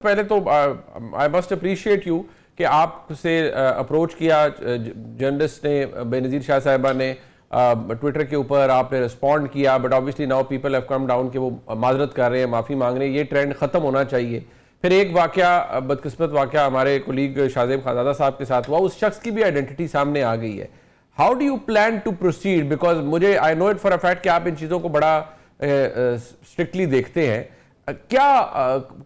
पहले तो I must appreciate you कि आपसे अप्रोच किया जर्नलिस्ट ने, बेनज़ीर शाह साहिबा ने ट्विटर के ऊपर, आपने रिस्पॉन्ड किया, but obviously now people have come down कि वो माजरत कर रहे हैं, माफ़ी मांग रहे हैं, ये ट्रेंड ख़त्म होना चाहिए। फिर एक वाक़या, बदकिस्मत वाक़या हमारे कोलीग शाहज़ेब खानज़ादा साहब के साथ हुआ, उस शख्स की भी आइडेंटिटी सामने आ गई है। How do you plan to proceed? Because मुझे I know it for a fact कि आप इन चीज़ों को बड़ा स्ट्रिक्टली देखते हैं। क्या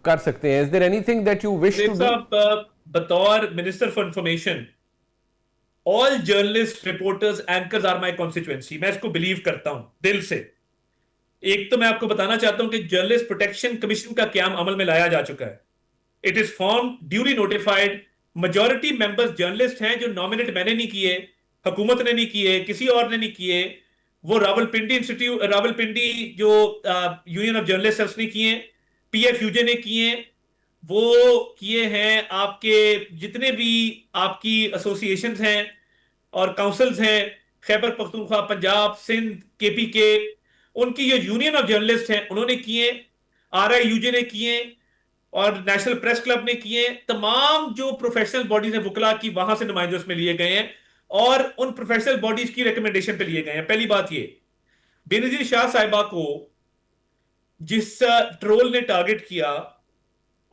कर सकते हैं? Is there anything that you wish to do? बतौर minister for information, all journalists, reporters, anchors are my constituency. मैं इसको बिलीव करता हूं दिल से। एक तो मैं आपको बताना चाहता हूं कि जर्नलिस्ट प्रोटेक्शन कमीशन का क्याम अमल में लाया जा चुका है। It is form, duly notified. Majority members journalist हैं, जो नॉमिनेट मैंने नहीं किए, हुकूमत ने नहीं किए, किसी और ने नहीं किए। वो रावलपिंडी इंस्टीट्यूट, रावलपिंडी जो यूनियन ऑफ जर्नलिस्ट है उसने किए, PFUJ ने किए, वो किए हैं। आपके जितने भी आपकी एसोसिएशंस हैं और काउंसिल्स हैं, खैबर पख्तूनख्वा, पंजाब, सिंध, KPK, उनकी जो यूनियन ऑफ जर्नलिस्ट हैं उन्होंने किए, RIUJ ने किए और नेशनल प्रेस क्लब ने किए। तमाम जो प्रोफेशनल बॉडीज हैं वुकला की, वहां से नुमाइंदे उसमें लिए गए हैं और उन प्रोफेशनल बॉडीज की रिकमेंडेशन पे लिए गए हैं। पहली बात ये, बेनजीर शाह साहिबा को जिस ट्रोल ने टारगेट किया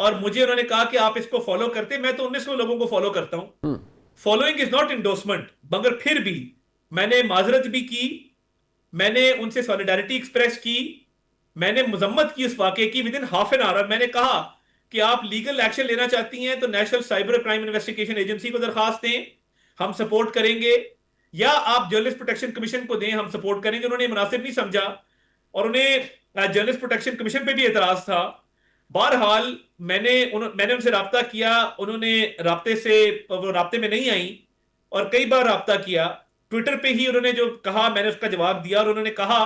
और मुझे उन्होंने कहा कि आप इसको फॉलो करते, मैं तो 1900 लोगों को फॉलो करता हूं। फॉलोइंग इज नॉट इंडोर्समेंट, मगर फिर भी मैंने माजरत भी की, मैंने उनसे सॉलिडारिटी एक्सप्रेस की, मैंने मजम्मत की इस वाकये की। With in half an hour मैंने कहा कि आप लीगल एक्शन लेना चाहती हैं तो national cyber crime investigation agency को दरखास्त दें, हम सपोर्ट करेंगे, या आप जर्नलिस्ट प्रोटेक्शन कमीशन को दें, हम सपोर्ट करेंगे। उन्होंने मुनासिब नहीं समझा और उन्हें जर्नलिस्ट प्रोटेक्शन कमीशन पे भी एतराज था। बहरहाल मैंने उनसे राब्ता किया, उन्होंने राब्ते में नहीं आई और कई बार राब्ता किया। ट्विटर पे ही उन्होंने जो कहा मैंने उसका जवाब दिया और उन्होंने कहा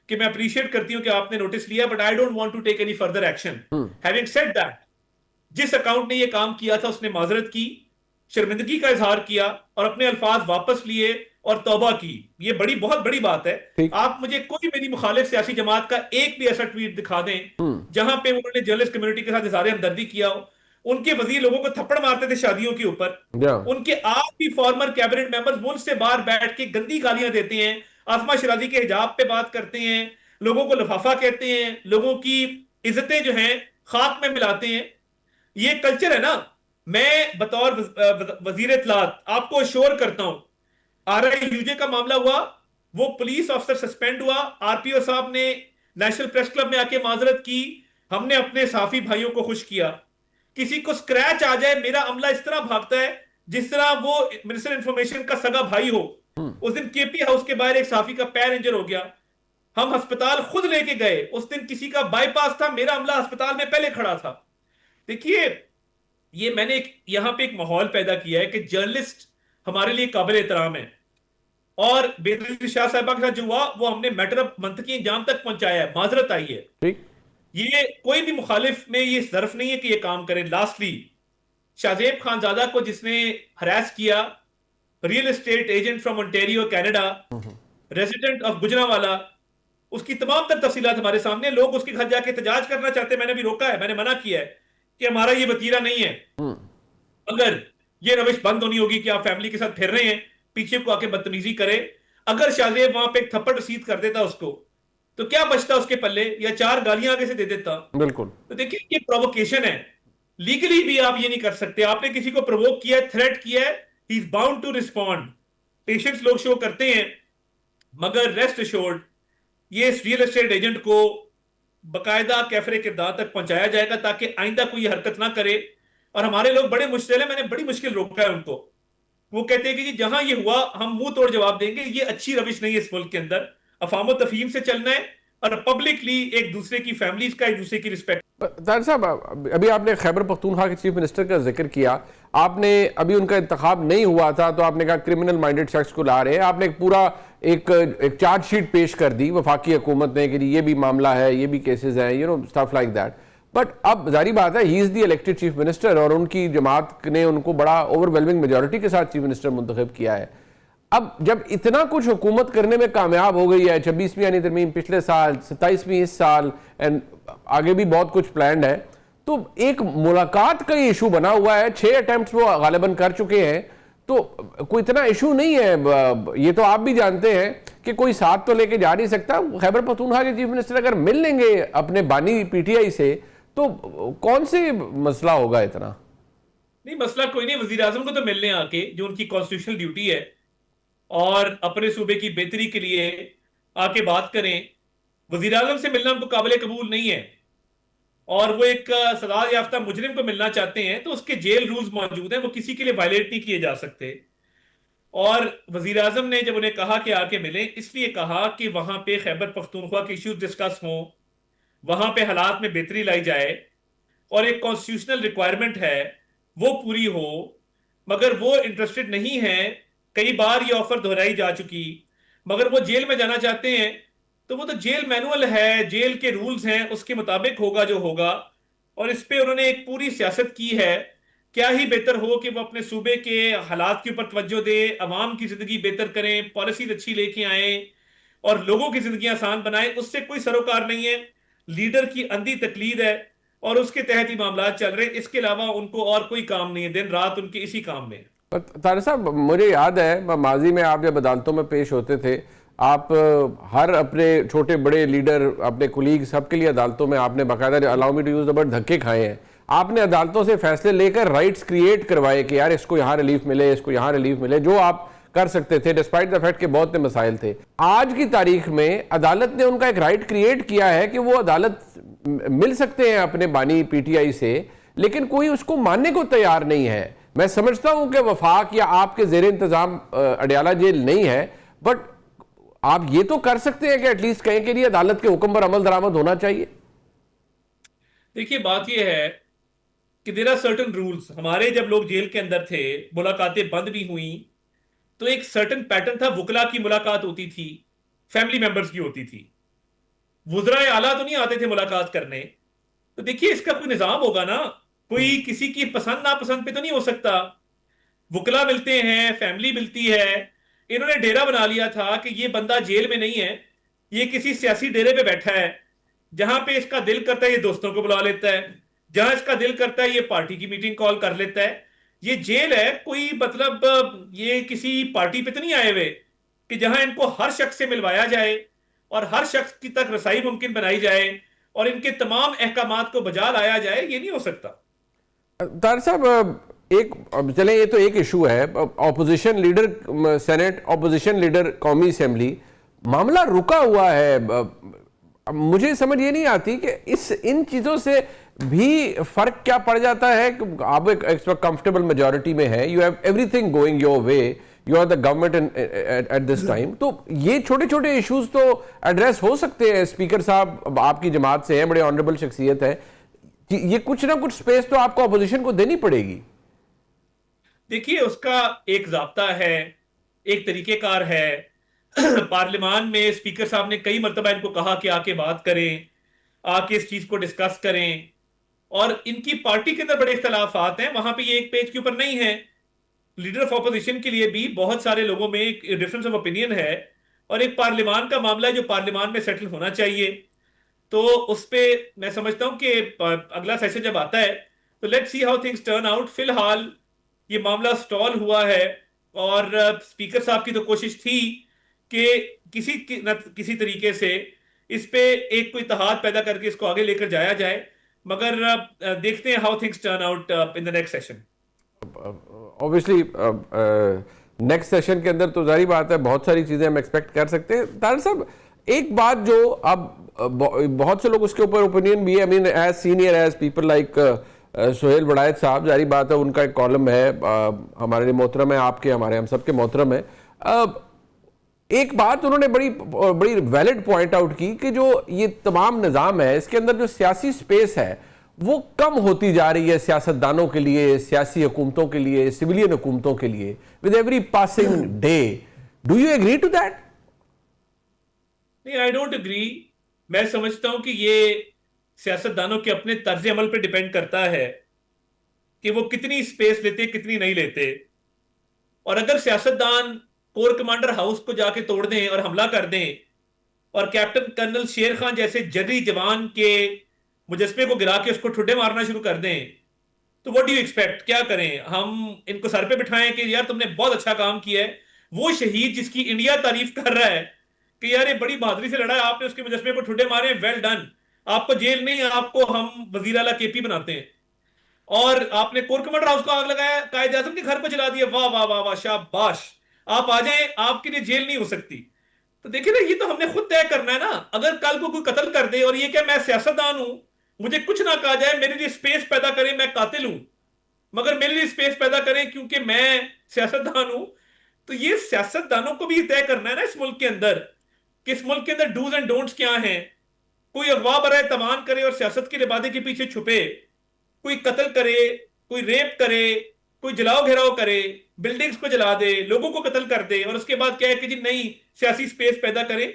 कि मैं अप्रिशिएट करती हूं कि आपने नोटिस लिया, but I don't want to take any further action. Having said that, जिस अकाउंट ने ये काम किया था उसने माजरत की, शर्मिंदगी का इजहार किया और अपने अल्फाज वापस लिए और तौबा की। ये बहुत बड़ी बात है। आप मुझे कोई मेरी मुखालिफ सियासी जमात का एक भी ऐसा ट्वीट दिखा दें जहां पे उन्होंने जर्नलिस्ट कम्युनिटी के साथ इजहार हमदर्दी किया हो। उनके वजीर लोगों को थप्पड़ मारते थे शादियों के ऊपर। उनके आप भी फॉर्मर कैबिनेट मेंबर्स मुल्क से बाहर बैठ के गंदी गालियां देते हैं, आसमा शराजी के हिजाब पे बात करते हैं, लोगों को लिफाफा कहते हैं, लोगों की इज्जतें जो हैं खाक में मिलाते हैं। ये कल्चर है ना। मैं बतौर वजीर इत्तलात आपको श्योर करता हूं, RIUJ का मामला हुआ, वो पुलिस ऑफिसर सस्पेंड हुआ, RPO साहब ने नेशनल प्रेस क्लब में आके माजरत की, हमने अपने साफी भाइयों को खुश किया। किसी को स्क्रैच आ जाए, मेरा अमला इस तरह भागता है जिस तरह वो मिनिस्टर इंफॉर्मेशन का सगा भाई हो। उस दिन KP हाउस के बाहर एक साफी का पैर इंजर हो गया, हम अस्पताल खुद लेके गए। उस दिन किसी का बाईपास था, मेरा अमला अस्पताल में पहले खड़ा था। देखिए, ये मैंने यहां पे एक माहौल पैदा किया है कि जर्नलिस्ट हमारे लिए काबिल एहतराम है और बेनजीर शाह साहिबा के साथ जो हुआ वो हमने मैटर ऑफ मंथ की इंजाम तक पहुंचाया है, माजरत आई है। ये कोई भी मुखालिफ में ये जरफ नहीं है कि ये काम करें। लास्टली, शाहजेब खानजादा को जिसने हरास किया, real estate agent from Ontario Canada, resident of Gujranwala, उसकी तमाम तर तफसीलात हमारे सामने। लोग उसके घर जाके एहतजाज करना चाहते हैं, मैंने भी रोका है, मैंने मना किया है कि हमारा ये वतीरा नहीं है। अगर ये रविश बंद होनी होगी कि आप फैमिली के साथ फिर रहे हैं, पीछे को आके बदतमीजी करे। अगर शाहजेब वहां पे एक थप्पड़ रसीद कर देता उसको, तो क्या बचता उसके पल्ले, या 4 गालियां आगे से दे देता। बिल्कुल। तो देखिए, ये प्रोवोकेशन है। लीगली भी आप ये नहीं कर सकते। आपने किसी को प्रोवोक किया है, थ्रेट किया है, he is bound to respond. Patience लोग शो करते हैं, मगर रेस्ट एश्योर्ड ये रियल एस्टेट एजेंट को बकायदा कैफरे किरदार तक पहुंचाया जाएगा ताकि आइंदा कोई हरकत ना करे। और हमारे लोग बड़े मुश्किल है, मैंने बड़ी मुश्किल रोका है उनको। वो कहते हैं कि जहां ये हुआ हम मुंह तोड़ जवाब देंगे। ये अच्छी रविश नहीं है इस मुल्क के अंदर। अफाम तफहीम से चलना है और पब्लिकली एक दूसरे की फैमिलीज का, एक दूसरे की रिस्पेक्ट। ताहिर साहब, अभी आपने खैबर पख्तूनख्वा के चीफ मिनिस्टर का जिक्र किया। आपने अभी उनका इंतखाब नहीं हुआ था तो आपने कहा क्रिमिनल माइंडेड शख्स को ला रहे हैं। आपने एक पूरा एक चार्जशीट पेश कर दी वफाकी हुकूमत ने कि ये भी मामला है, ये भी केसेस हैं, स्टफ लाइक दैट। बट अब जारी बात है, he is the elected chief minister और उनकी जमात ने उनको बड़ा ओवरवेलमिंग मेजॉरिटी के साथ चीफ मिनिस्टर मुंतखब किया है। अब जब इतना कुछ हुकूमत करने में कामयाब हो गई है, 26वीं यानी तरमीम पिछले साल, 27वीं इस साल, एंड आगे भी बहुत कुछ प्लान्ड है, तो एक मुलाकात का इशू बना हुआ है, 6 अटेम्प्ट्स वो गालिबन कर चुके हैं, तो कोई इतना इशू नहीं है। ये तो आप भी जानते हैं कि कोई साथ तो लेके जा नहीं सकता। खैबर पख्तूनख्वा के चीफ मिनिस्टर अगर मिल लेंगे अपने बानी पीटीआई से तो कौन से मसला होगा इतना। नहीं, मसला कोई नहीं, वजीर आजम को तो मिलने आके, जो उनकी कॉन्स्टिट्यूशनल ड्यूटी है, और अपने सूबे की बेहतरी के लिए आके बात करें। वजीर आजम से मिलना उनको काबिल कबूल नहीं है, और वो एक सजा याफ्ता मुजरिम को मिलना चाहते हैं, तो उसके जेल रूल्स मौजूद हैं, वो किसी के लिए वायलेट नहीं किए जा सकते। और वजीर आजम ने जब उन्हें कहा कि आके मिलें, इसलिए कहा कि वहां पे खैबर पख्तूनख्वा के इश्यूज डिस्कस हों, वहां पे हालात में बेहतरी लाई जाए, और एक कॉन्स्टिट्यूशनल रिक्वायरमेंट है वो पूरी हो। मगर वो इंटरेस्टेड नहीं है। कई बार ये ऑफर दोहराई जा चुकी, मगर वो जेल में जाना चाहते हैं, तो वो तो जेल मैनुअल है, जेल के रूल्स हैं, उसके मुताबिक होगा जो होगा। और इस पे उन्होंने एक पूरी सियासत की है। क्या ही बेहतर हो कि वो अपने सूबे के हालात के ऊपर तवज्जो दे, अवाम की जिंदगी बेहतर करें, पॉलिसीज अच्छी लेके आए, और लोगों की जिंदगी आसान बनाए। उससे कोई सरोकार नहीं है, लीडर की अंधी तकलीद है, और उसके तहत ही मामला चल रहे हैं। इसके अलावा उनको और कोई काम नहीं है, दिन रात उनके इसी काम में। तारिक साहब, मुझे याद है माजी में आप जब अदालतों में पेश होते थे, आप हर अपने छोटे बड़े लीडर, अपने कुलीग, सबके लिए अदालतों में आपने बाकायदा, allow me to use the word, धक्के खाए हैं। आपने अदालतों से फैसले लेकर राइट्स क्रिएट करवाए कि यार इसको यहाँ रिलीफ मिले, इसको यहाँ रिलीफ मिले, जो आप कर सकते थे डिस्पाइट द फैक्ट के बहुत से मसाइल थे। आज की तारीख में अदालत ने उनका एक राइट क्रिएट किया है कि वो अदालत मिल सकते हैं अपने बानी पीटीआई से, लेकिन कोई उसको मानने को तैयार नहीं है। मैं समझता हूं कि वफाक या आपके जेर इंतजाम अडयाला जेल नहीं है, बट आप ये तो कर सकते हैं कि एटलीस्ट कहीं के लिए अदालत के हुक्म पर अमल दरामद होना चाहिए। देखिए, बात यह है कि देयर आर सर्टेन रूल्स। हमारे जब लोग जेल के अंदर थे, मुलाकातें बंद भी हुई, तो एक सर्टेन पैटर्न था। वुकला की मुलाकात होती थी, फैमिली मेंबर्स की होती थी, वुज़राए आला तो नहीं आते थे मुलाकात करने। तो देखिए, इसका कोई निजाम होगा ना। कोई किसी की पसंद नापसंद पे तो नहीं हो सकता। वुकला मिलते हैं, फैमिली मिलती है। इन्होंने डेरा बना लिया था कि ये बंदा जेल में नहीं है, ये किसी सियासी डेरे पे बैठा है। जहां पे इसका दिल करता है ये दोस्तों को बुला लेता है, जहां इसका दिल करता है ये पार्टी की मीटिंग कॉल कर लेता है। ये जेल है, कोई मतलब ये किसी पार्टी पे तो नहीं आए हुए कि जहां इनको हर शख्स से मिलवाया जाए और हर शख्स की तक रसाई मुमकिन बनाई जाए और इनके तमाम अहकामात को बजा लाया जाए। ये नहीं हो सकता। तार साहब, एक चले, ये तो एक इशू है, opposition leader senate, opposition leader कौमी असेंबली, मामला रुका हुआ है। मुझे समझ ये नहीं आती कि इन चीज़ों से भी फर्क क्या पड़ जाता है कि आप एक कंफर्टेबल मेजॉरिटी में है, you have everything going your way, you are the government at this time, तो ये छोटे छोटे इश्यूज तो एड्रेस हो सकते हैं। स्पीकर साहब आपकी जमात से हैं, बड़े ऑनरेबल शख्सियत है, ये कुछ ना कुछ स्पेस तो आपको अपोजिशन को देनी पड़ेगी। देखिए, उसका एक जाब्ता है, एक तरीकेकार है। पार्लियामान में स्पीकर साहब ने कई मरतबा इनको कहा कि आके बात करें, आके इस चीज को डिस्कस करें। और इनकी पार्टी के अंदर बड़े इख्तलाफात हैं, वहां पे ये एक पेज के ऊपर नहीं है। लीडर ऑफ ऑपोजिशन के लिए भी बहुत सारे लोगों में एक डिफरेंस ऑफ ओपिनियन है, और एक पार्लियामान का मामला है जो पार्लियामान में सेटल होना चाहिए। तो उस पे मैं समझता हूं कि अगला सेशन जब आता है तो let's see how things turn out. फिलहाल ये मामला स्टॉल हुआ है, और स्पीकर साहब की तो कोशिश थी कि किसी तरीके से इस पे एक कोई इत्तेहाद पैदा करके इसको आगे लेकर जाया जाए। मगर देखते हैं how things turn out in the next session. Obviously next session के अंदर तो जारी बात है, बहुत सारी चीज़ें हम एक्सपेक्ट कर सकते हैं। तारिक साहब, एक बात जो अब बहुत से लोग उसके ऊपर ओपिनियन भी है, I mean as senior as people like Suhail Badayat साहब, जारी बात है उनका एक कॉलम है, हमारे लिए मोहतरम है, आपके हमारे हम सब के मोहतरम है। एक बात उन्होंने बड़ी बड़ी वैलिड पॉइंट आउट की कि जो ये तमाम निज़ाम है, इसके अंदर जो सियासी स्पेस है वो कम होती जा रही है सियासतदानों के लिए, सियासी हुकूमतों के लिए, सिविलियन हुकूमतों के लिए, with every passing day. Do you agree to that? नहीं, आई डोंट एग्री। मैं समझता हूं कि ये सियासतदानों के अपने तर्ज अमल पर डिपेंड करता है कि वो कितनी स्पेस लेते, कितनी नहीं लेते। और अगर सियासतदान कोर कमांडर हाउस को जाके तोड़ दें और हमला कर दें, और कैप्टन कर्नल शेर खान जैसे जर्री जवान के मुजस्मे को गिरा के उसको ठुड्डे मारना शुरू कर दें, तो व्हाट डू यू एक्सपेक्ट? क्या करें हम? इनको सर पे बिठाएं कि यार तुमने बहुत अच्छा काम किया है? वो शहीद जिसकी इंडिया तारीफ कर रहा है कि यार ये बड़ी बहादुरी से लड़ा है, आपने उसके मुजस्मे को ठुड्डे मारे, वेल डन, आपको जेल नहीं, आपको हम वजीर आला केपी बनाते हैं। और आपने कोर कमांडर हाउस को आग लगाया, कायद आजम के घर को जला दिया, वाह वाह वाह वाह, शाबाश, आप आ जाएं, आपके लिए जेल नहीं हो सकती। तो देखिए ना, ये तो हमने खुद तय करना है ना। अगर कल को कोई कत्ल कर दे और ये क्या मैं सियासतदान हूं, मुझे कुछ ना कहा जाए, मेरे लिए स्पेस पैदा करें, मैं कातिल हूं, मगर मेरे लिए स्पेस पैदा करें क्योंकि मैं सियासतदान हूं। तो ये सियासतदानों को भी तय करना है ना इस मुल्क के अंदर, कि इस मुल्क के अंदर डूज एंड डोंट्स क्या हैं। कोई अगवा बराए तवान करे और सियासत के लिबादे के पीछे छुपे, कोई कत्ल करे, कोई रेप करे, कोई जलाओ घेराव करे, बिल्डिंग्स को जला दे, लोगों को कत्ल कर दे, और उसके बाद क्या है कि जी नहीं, सियासी स्पेस पैदा करे।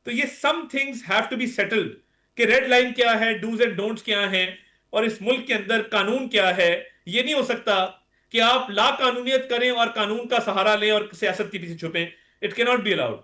तो ये some things have to be settled, कि रेड लाइन क्या है, डूज एंड डोंट्स क्या हैं, और इस मुल्क के अंदर कानून क्या है। ये नहीं हो सकता कि आप ला कानूनियत करें और कानून का सहारा लें और सियासत के पीछे छुपें। It can not be allowed.